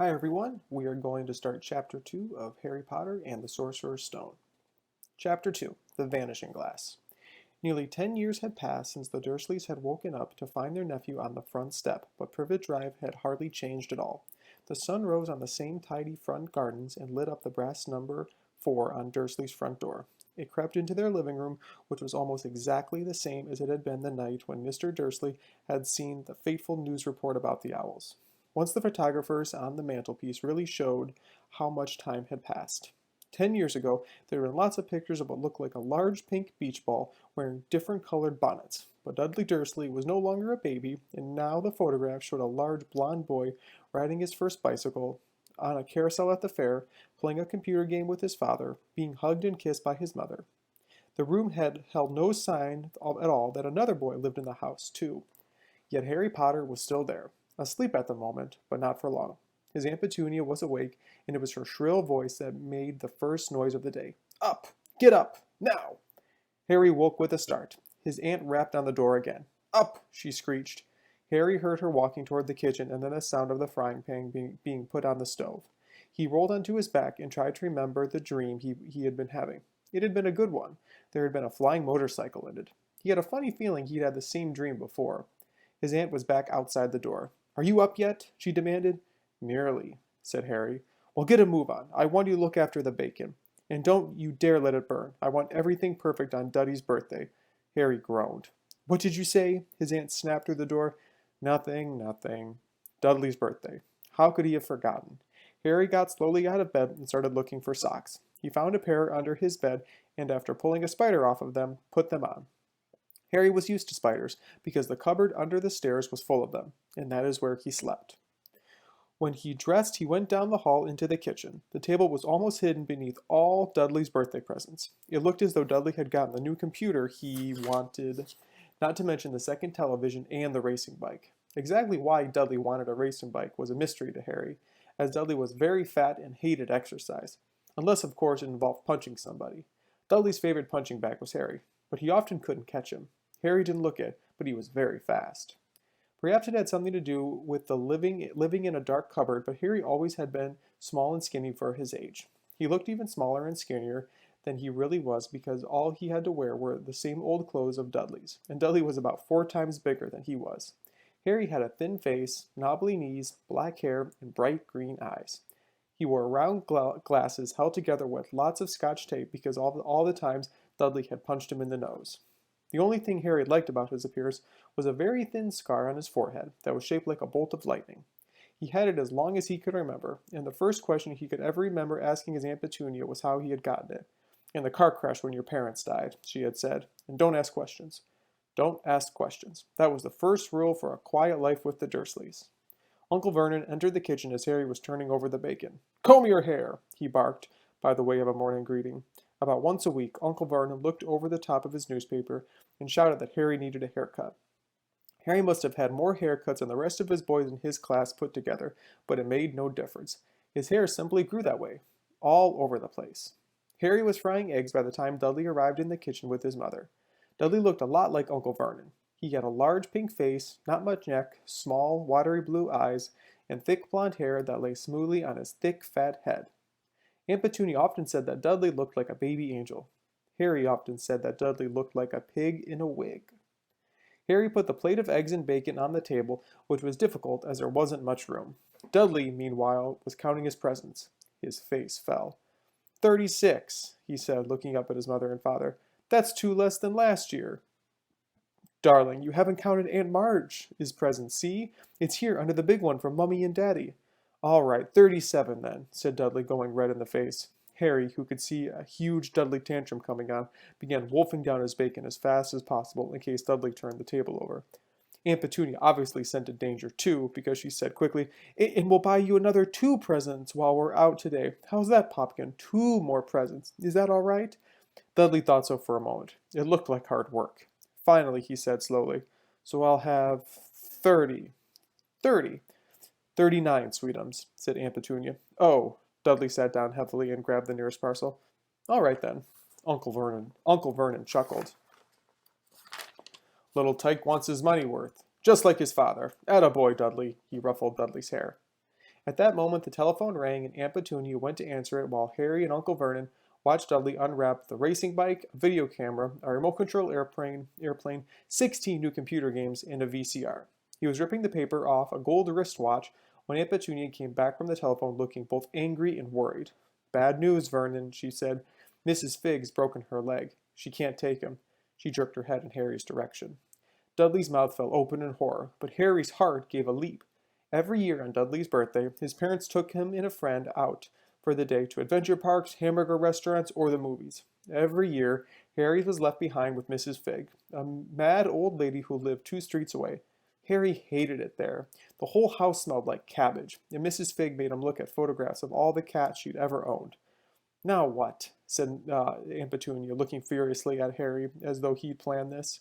Hi everyone, we are going to start Chapter 2 of Harry Potter and the Sorcerer's Stone. Chapter 2, The Vanishing Glass. Nearly 10 years had passed since the Dursleys had woken up to find their nephew on the front step, but Privet Drive had hardly changed at all. The sun rose on the same tidy front gardens and lit up the brass number 4 on Dursley's front door. It crept into their living room, which was almost exactly the same as it had been the night when Mr. Dursley had seen the fateful news report about the owls. Once the photographers on the mantelpiece really showed how much time had passed. 10 years ago, there had been lots of pictures of what looked like a large pink beach ball wearing different colored bonnets. But Dudley Dursley was no longer a baby, and now the photograph showed a large blond boy riding his first bicycle on a carousel at the fair, playing a computer game with his father, being hugged and kissed by his mother. The room had held no sign at all that another boy lived in the house, too. Yet Harry Potter was still there, asleep at the moment, but not for long. His Aunt Petunia was awake, and it was her shrill voice that made the first noise of the day. Up! Get up! Now! Harry woke with a start. His aunt rapped on the door again. Up! She screeched. Harry heard her walking toward the kitchen and then the sound of the frying pan being put on the stove. He rolled onto his back and tried to remember the dream he had been having. It had been a good one. There had been a flying motorcycle in it. He had a funny feeling he'd had the same dream before. His aunt was back outside the door. Are you up yet? She demanded. Nearly, said Harry. Well, get a move on. I want you to look after the bacon. And don't you dare let it burn. I want everything perfect on Duddy's birthday. Harry groaned. What did you say? His aunt snapped through the door. Nothing, nothing. Dudley's birthday. How could he have forgotten? Harry got slowly out of bed and started looking for socks. He found a pair under his bed and, after pulling a spider off of them, put them on. Harry was used to spiders because the cupboard under the stairs was full of them, and that is where he slept. When he dressed, he went down the hall into the kitchen. The table was almost hidden beneath all Dudley's birthday presents. It looked as though Dudley had gotten the new computer he wanted, not to mention the second television and the racing bike. Exactly why Dudley wanted a racing bike was a mystery to Harry, as Dudley was very fat and hated exercise, unless of course it involved punching somebody. Dudley's favorite punching bag was Harry, but he often couldn't catch him. Harry didn't look it, but he was very fast. Perhaps it had something to do with the living in a dark cupboard, but Harry always had been small and skinny for his age. He looked even smaller and skinnier than he really was because all he had to wear were the same old clothes of Dudley's, and Dudley was about 4 times bigger than he was. Harry had a thin face, knobbly knees, black hair, and bright green eyes. He wore round glasses held together with lots of Scotch tape because all the times Dudley had punched him in the nose. The only thing Harry liked about his appearance was a very thin scar on his forehead that was shaped like a bolt of lightning. He had it as long as he could remember, and the first question he could ever remember asking his Aunt Petunia was how he had gotten it. In the car crash when your parents died, she had said, and don't ask questions. Don't ask questions. That was the first rule for a quiet life with the Dursleys. Uncle Vernon entered the kitchen as Harry was turning over the bacon. Comb your hair, he barked, by the way of a morning greeting. About once a week, Uncle Vernon looked over the top of his newspaper and shouted that Harry needed a haircut. Harry must have had more haircuts than the rest of his boys in his class put together, but it made no difference. His hair simply grew that way, all over the place. Harry was frying eggs by the time Dudley arrived in the kitchen with his mother. Dudley looked a lot like Uncle Vernon. He had a large pink face, not much neck, small, watery blue eyes, and thick blond hair that lay smoothly on his thick, fat head. Aunt Petunia often said that Dudley looked like a baby angel. Harry often said that Dudley looked like a pig in a wig. Harry put the plate of eggs and bacon on the table, which was difficult as there wasn't much room. Dudley, meanwhile, was counting his presents. His face fell. 36, he said, looking up at his mother and father. That's 2 less than last year. Darling, you haven't counted Aunt Marge's present. See? It's here under the big one from Mummy and Daddy. All right, 37 then, said Dudley, going red in the face. Harry, who could see a huge Dudley tantrum coming on, began wolfing down his bacon as fast as possible in case Dudley turned the table over. Aunt Petunia obviously scented danger too, because she said quickly, And we'll buy you another 2 presents while we're out today. How's that, Popkin? 2 more presents. Is that all right? Dudley thought so for a moment. It looked like hard work. Finally, he said slowly, So I'll have 30. 30. 39, sweetums, said Aunt Petunia. Oh, Dudley sat down heavily and grabbed the nearest parcel. All right then, Uncle Vernon chuckled. Little Tyke wants his money worth, just like his father. Atta boy, Dudley, he ruffled Dudley's hair. At that moment, the telephone rang, and Aunt Petunia went to answer it while Harry and Uncle Vernon watched Dudley unwrap the racing bike, a video camera, a remote control airplane, 16 new computer games, and a VCR. He was ripping the paper off a gold wristwatch when Aunt Petunia came back from the telephone looking both angry and worried. Bad news, Vernon, she said. Mrs. Figg's broken her leg. She can't take him. She jerked her head in Harry's direction. Dudley's mouth fell open in horror, but Harry's heart gave a leap. Every year on Dudley's birthday, his parents took him and a friend out for the day to adventure parks, hamburger restaurants, or the movies. Every year, Harry was left behind with Mrs. Figg, a mad old lady who lived 2 streets away. Harry hated it there. The whole house smelled like cabbage, and Mrs. Figg made him look at photographs of all the cats she'd ever owned. Now what? Said Aunt Petunia, looking furiously at Harry as though he'd planned this.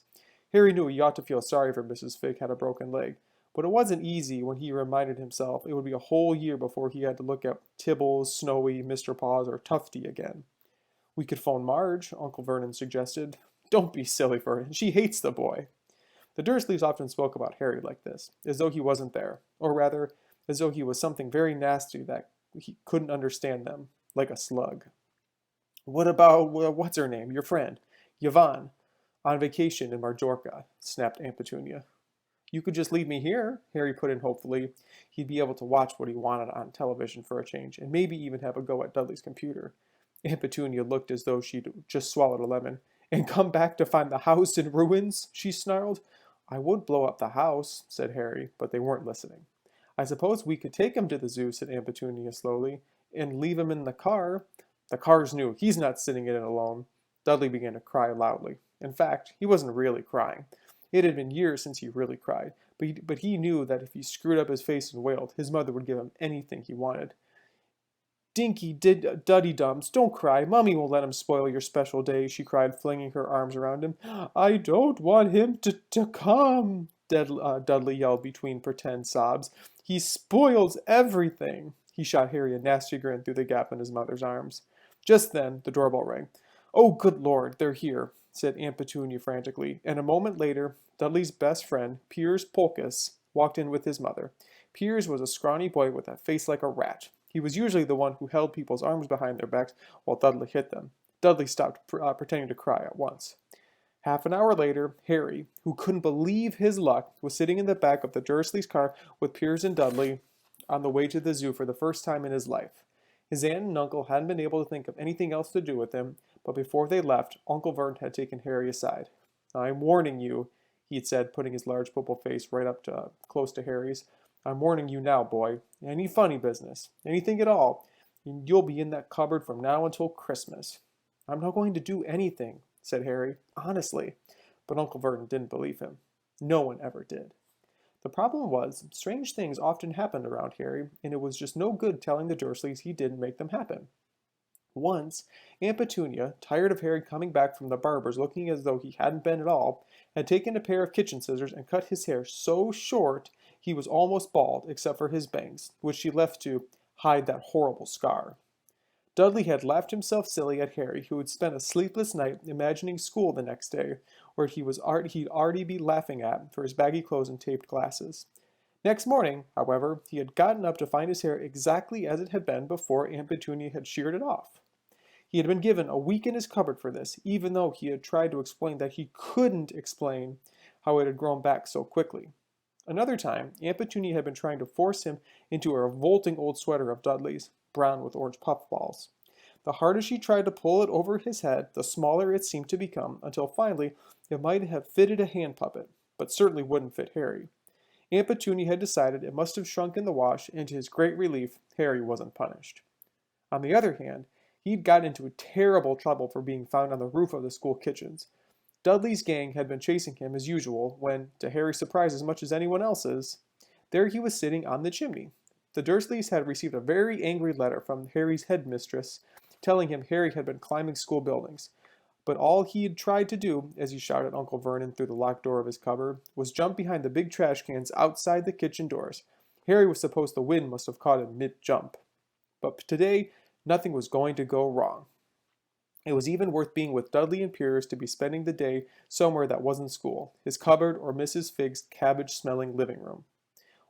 Harry knew he ought to feel sorry for Mrs. Figg had a broken leg, but it wasn't easy when he reminded himself it would be a whole year before he had to look at Tibbles, Snowy, Mr. Paws, or Tufty again. We could phone Marge, Uncle Vernon suggested. Don't be silly, Vernon. She hates the boy. The Dursleys often spoke about Harry like this, as though he wasn't there, or rather, as though he was something very nasty that he couldn't understand them, like a slug. What about, what's her name, your friend, Yvonne, on vacation in Majorca, snapped Aunt Petunia. You could just leave me here, Harry put in hopefully. He'd be able to watch what he wanted on television for a change, and maybe even have a go at Dudley's computer. Aunt Petunia looked as though she'd just swallowed a lemon. And come back to find the house in ruins, she snarled. I would blow up the house, said Harry, but they weren't listening. I suppose we could take him to the zoo, said Aunt Petunia slowly, and leave him in the car. The car's new. He's not sitting in it alone. Dudley began to cry loudly. In fact, he wasn't really crying. It had been years since he really cried, but he knew that if he screwed up his face and wailed, his mother would give him anything he wanted. Dinky Duddy Dums, don't cry. Mummy won't let him spoil your special day, she cried, flinging her arms around him. I don't want him to come, Dudley yelled between pretend sobs. He spoils everything. He shot Harry a nasty grin through the gap in his mother's arms. Just then, the doorbell rang. Oh, good Lord, they're here, said Aunt Petunia frantically, and a moment later, Dudley's best friend, Piers Polkiss, walked in with his mother. Piers was a scrawny boy with a face like a rat. He was usually the one who held people's arms behind their backs while Dudley hit them. Dudley stopped pretending to cry at once. Half an hour later, Harry, who couldn't believe his luck, was sitting in the back of the Dursleys' car with Piers and Dudley on the way to the zoo for the first time in his life. His aunt and uncle hadn't been able to think of anything else to do with him, but before they left, Uncle Vern had taken Harry aside. I'm warning you, he had said, putting his large purple face right up to close to Harry's. I'm warning you now, boy. Any funny business, anything at all, and you'll be in that cupboard from now until Christmas. I'm not going to do anything, said Harry, honestly. But Uncle Vernon didn't believe him. No one ever did. The problem was, strange things often happened around Harry, and it was just no good telling the Dursleys he didn't make them happen. Once, Aunt Petunia, tired of Harry coming back from the barber's looking as though he hadn't been at all, had taken a pair of kitchen scissors and cut his hair so short he was almost bald except for his bangs, which she left to hide that horrible scar. Dudley had laughed himself silly at Harry, who had spent a sleepless night imagining school the next day, where he'd already be laughing at for his baggy clothes and taped glasses. Next morning, however, he had gotten up to find his hair exactly as it had been before Aunt Petunia had sheared it off. He had been given a week in his cupboard for this, even though he had tried to explain that he couldn't explain how it had grown back so quickly. Another time, Aunt Petunia had been trying to force him into a revolting old sweater of Dudley's, brown with orange puffballs. The harder she tried to pull it over his head, the smaller it seemed to become, until finally it might have fitted a hand puppet, but certainly wouldn't fit Harry. Aunt Petunia had decided it must have shrunk in the wash, and to his great relief, Harry wasn't punished. On the other hand, he'd got into terrible trouble for being found on the roof of the school kitchens. Dudley's gang had been chasing him as usual when, to Harry's surprise as much as anyone else's, there he was sitting on the chimney. The Dursleys had received a very angry letter from Harry's headmistress telling him Harry had been climbing school buildings. But all he had tried to do, as he shouted at Uncle Vernon through the locked door of his cupboard, was jump behind the big trash cans outside the kitchen doors. Harry was supposed the wind must have caught him mid-jump. But today, nothing was going to go wrong. It was even worth being with Dudley and Piers to be spending the day somewhere that wasn't school, his cupboard or Mrs. Figg's cabbage-smelling living room.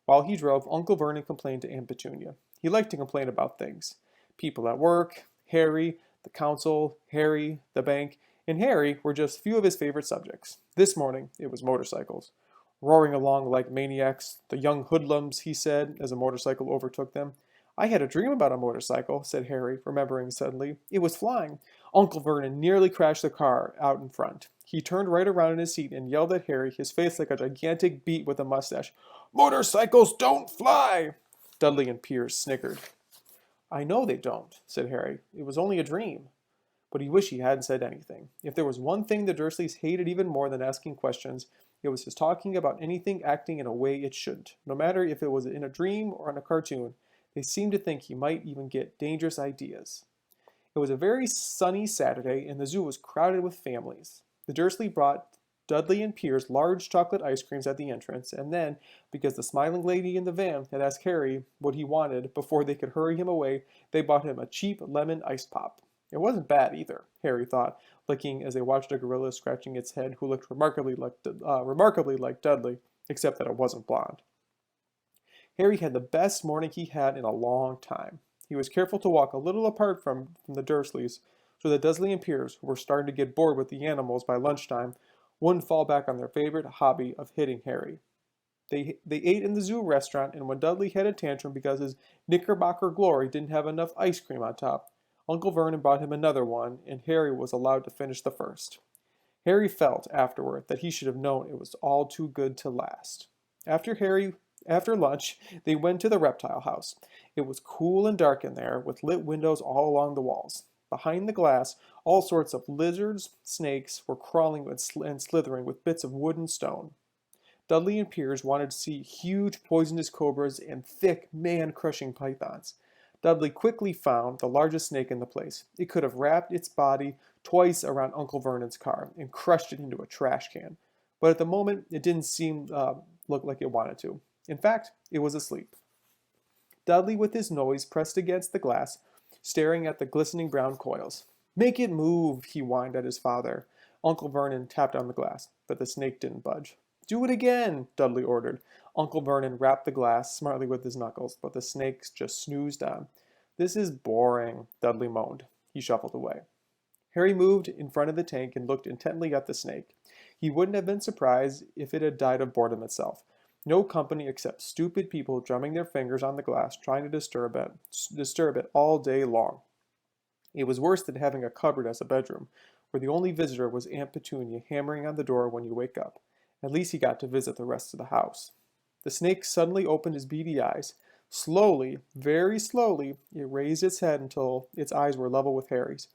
While he drove, Uncle Vernon complained to Aunt Petunia. He liked to complain about things. People at work, Harry, the council, Harry, the bank, and Harry were just few of his favorite subjects. This morning, it was motorcycles. Roaring along like maniacs, the young hoodlums, he said, as a motorcycle overtook them. I had a dream about a motorcycle, said Harry, remembering suddenly. It was flying. Uncle Vernon nearly crashed the car out in front. He turned right around in his seat and yelled at Harry, his face like a gigantic beet with a mustache. Motorcycles don't fly! Dudley and Piers snickered. I know they don't, said Harry. It was only a dream. But he wished he hadn't said anything. If there was one thing the Dursleys hated even more than asking questions, it was his talking about anything acting in a way it shouldn't. No matter if it was in a dream or in a cartoon, they seemed to think he might even get dangerous ideas. It was a very sunny Saturday, and the zoo was crowded with families. The Dursley brought Dudley and Piers large chocolate ice creams at the entrance, and then, because the smiling lady in the van had asked Harry what he wanted before they could hurry him away, they bought him a cheap lemon ice pop. It wasn't bad either, Harry thought, licking as they watched a gorilla scratching its head who looked remarkably like Dudley, except that it wasn't blonde. Harry had the best morning he had in a long time. He was careful to walk a little apart from the Dursleys, so that Dudley and Piers, who were starting to get bored with the animals by lunchtime, wouldn't fall back on their favorite hobby of hitting Harry. They ate in the zoo restaurant, and when Dudley had a tantrum because his Knickerbocker Glory didn't have enough ice cream on top, Uncle Vernon bought him another one, and Harry was allowed to finish the first. Harry felt, afterward, that he should have known it was all too good to last. After lunch, they went to the reptile house. It was cool and dark in there, with lit windows all along the walls. Behind the glass, all sorts of lizards, snakes were crawling and slithering with bits of wood and stone. Dudley and Piers wanted to see huge poisonous cobras and thick, man-crushing pythons. Dudley quickly found the largest snake in the place. It could have wrapped its body twice around Uncle Vernon's car and crushed it into a trash can. But at the moment, it didn't look like it wanted to. In fact, it was asleep. Dudley, with his nose pressed against the glass, staring at the glistening brown coils. Make it move, he whined at his father. Uncle Vernon tapped on the glass, but the snake didn't budge. Do it again, Dudley ordered. Uncle Vernon rapped the glass smartly with his knuckles, but the snake just snoozed on. This is boring, Dudley moaned. He shuffled away. Harry moved in front of the tank and looked intently at the snake. He wouldn't have been surprised if it had died of boredom itself. No company except stupid people drumming their fingers on the glass, trying to disturb it all day long. It was worse than having a cupboard as a bedroom, where the only visitor was Aunt Petunia hammering on the door when you wake up. At least he got to visit the rest of the house. The snake suddenly opened his beady eyes. Slowly, very slowly, it raised its head until its eyes were level with Harry's.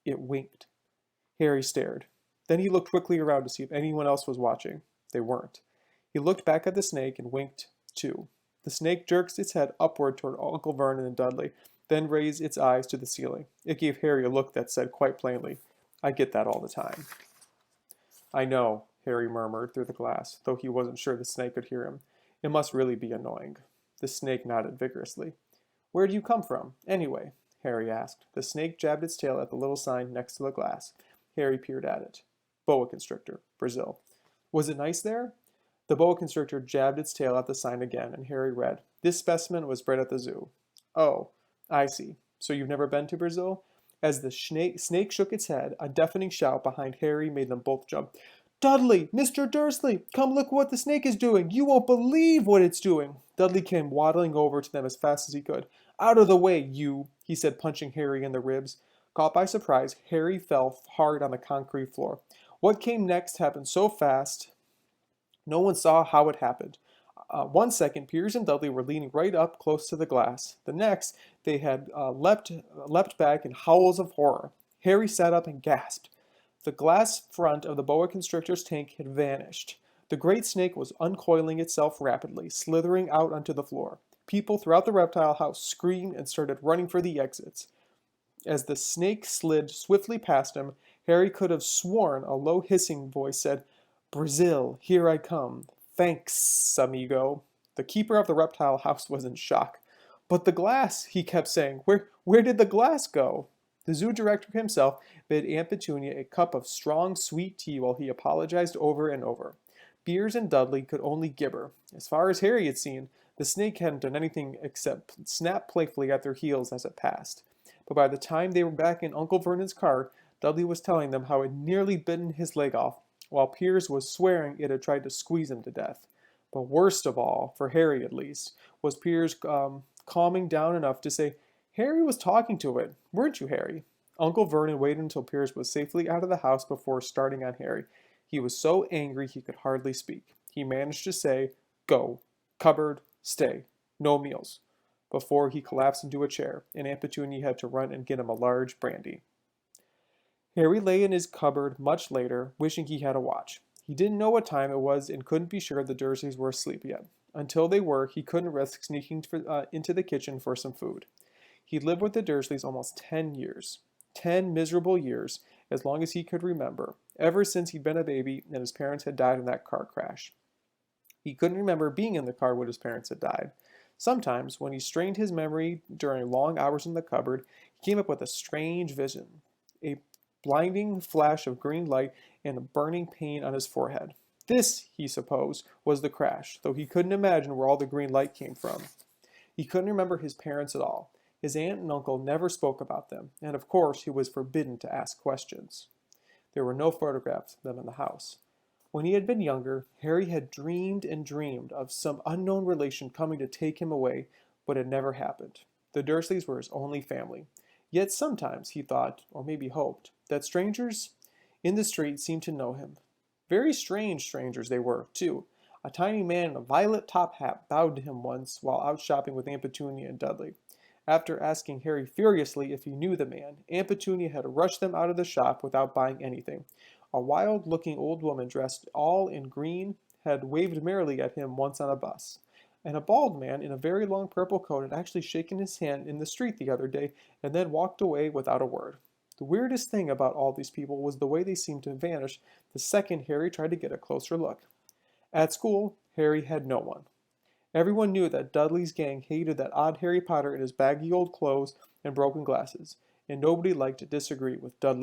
It winked. Harry stared. Then he looked quickly around to see if anyone else was watching. They weren't. He looked back at the snake and winked, too. The snake jerked its head upward toward Uncle Vernon and Dudley, then raised its eyes to the ceiling. It gave Harry a look that said quite plainly, I get that all the time. I know, Harry murmured through the glass, though he wasn't sure the snake could hear him. It must really be annoying. The snake nodded vigorously. Where do you come from, anyway? Harry asked. The snake jabbed its tail at the little sign next to the glass. Harry peered at it. Boa constrictor, Brazil. Was it nice there? The boa constrictor jabbed its tail at the sign again, and Harry read, This specimen was bred at the zoo. Oh, I see. So you've never been to Brazil? As the snake shook its head, a deafening shout behind Harry made them both jump. Dudley! Mr. Dursley! Come look what the snake is doing! You won't believe what it's doing! Dudley came waddling over to them as fast as he could. Out of the way, you! He said, punching Harry in the ribs. Caught by surprise, Harry fell hard on the concrete floor. What came next happened so fast, no one saw how it happened. 1 second, Piers and Dudley were leaning right up close to the glass. The next, they had leapt back in howls of horror. Harry sat up and gasped. The glass front of the boa constrictor's tank had vanished. The great snake was uncoiling itself rapidly, slithering out onto the floor. People throughout the reptile house screamed and started running for the exits. As the snake slid swiftly past him, Harry could have sworn a low hissing voice said, Brazil, here I come. Thanks, amigo. The keeper of the reptile house was in shock. But the glass, he kept saying. Where did the glass go? The zoo director himself bid Aunt Petunia a cup of strong, sweet tea while he apologized over and over. Beers and Dudley could only gibber. As far as Harry had seen, the snake hadn't done anything except snap playfully at their heels as it passed. But by the time they were back in Uncle Vernon's car, Dudley was telling them how it nearly bitten his leg off, while Piers was swearing it had tried to squeeze him to death. But worst of all, for Harry at least, was Piers calming down enough to say, "Harry was talking to it, weren't you, Harry?" Uncle Vernon waited until Piers was safely out of the house before starting on Harry. He was so angry he could hardly speak. He managed to say, "Go. Cupboard. Stay. No meals," before he collapsed into a chair, and Aunt Petunia had to run and get him a large brandy. Harry lay in his cupboard much later, wishing he had a watch. He didn't know what time it was and couldn't be sure the Dursleys were asleep yet. Until they were, he couldn't risk sneaking into the kitchen for some food. He'd lived with the Dursleys almost 10 years. 10 miserable years, as long as he could remember, ever since he'd been a baby and his parents had died in that car crash. He couldn't remember being in the car when his parents had died. Sometimes, when he strained his memory during long hours in the cupboard, he came up with a strange vision. A blinding flash of green light and a burning pain on his forehead. This, he supposed, was the crash, though he couldn't imagine where all the green light came from. He couldn't remember his parents at all. His aunt and uncle never spoke about them, and of course he was forbidden to ask questions. There were no photographs of them in the house. When he had been younger, Harry had dreamed and dreamed of some unknown relation coming to take him away, but it never happened. The Dursleys were his only family. Yet sometimes he thought, or maybe hoped, that strangers in the street seemed to know him. Very strange strangers they were, too. A tiny man in a violet top hat bowed to him once while out shopping with Aunt Petunia and Dudley. After asking Harry furiously if he knew the man, Aunt Petunia had rushed them out of the shop without buying anything. A wild-looking old woman dressed all in green had waved merrily at him once on a bus. And a bald man in a very long purple coat had actually shaken his hand in the street the other day and then walked away without a word. The weirdest thing about all these people was the way they seemed to vanish the second Harry tried to get a closer look. At school, Harry had no one. Everyone knew that Dudley's gang hated that odd Harry Potter in his baggy old clothes and broken glasses, and nobody liked to disagree with Dudley.